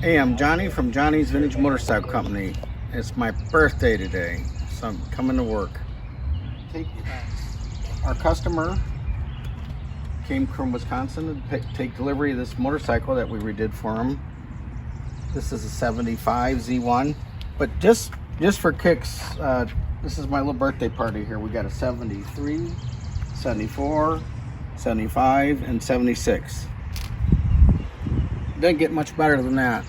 Hey, I'm Johnny from Johnny's Vintage Motorcycle Company. It's my birthday today, so I'm coming to work. Our customer came from Wisconsin to take delivery of this motorcycle that we redid for him. This is a 75 Z1, but just for kicks, this is my little birthday party here. We got a 73, 74, 75, and 76. Doesn't get much better than that.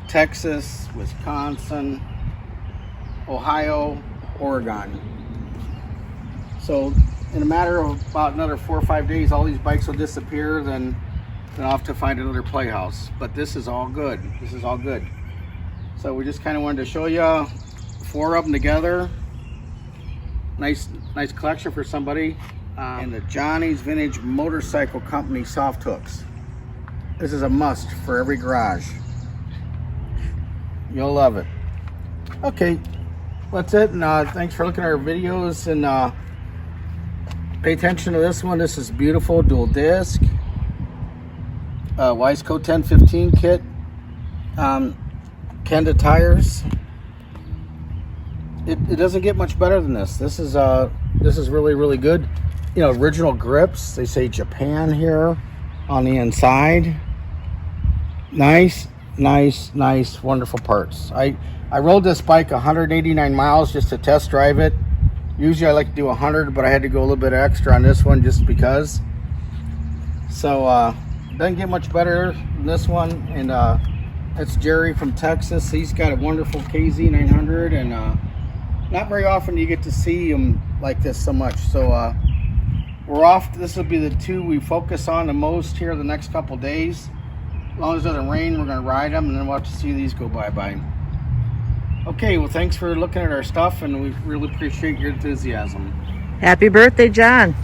Texas, Wisconsin, Ohio, Oregon. So in a matter of about another 4 or 5 days, all these bikes will disappear, then I'll have to find another playhouse. But this is all good. This is all good. So we just kind of wanted to show you 4 of them together. Nice collection for somebody. And the Johnny's Vintage Motorcycle Company soft hooks. This is a must for every garage. You'll love it. Okay, that's it. And thanks for looking at our videos. And pay attention to this one. This is beautiful dual disc. Wiseco 1015 kit. Kenda tires. It doesn't get much better than this. This is really good. You know, original grips. They say Japan here on the inside. Nice, wonderful parts. I rode this bike 189 miles just to test drive it. Usually I like to do 100, but I had to go a little bit extra on this one just because. So doesn't get much better than this one. And that's Jerry from Texas. He's got a wonderful KZ 900, and not very often you get to see him like this so much. So we're off. This will be the 2 we focus on the most here the next couple days. As long as it doesn't rain, we're going to ride them, and then we'll have to see these go bye-bye. Okay, well, thanks for looking at our stuff, and we really appreciate your enthusiasm. Happy birthday, John.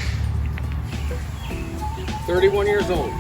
31 years old.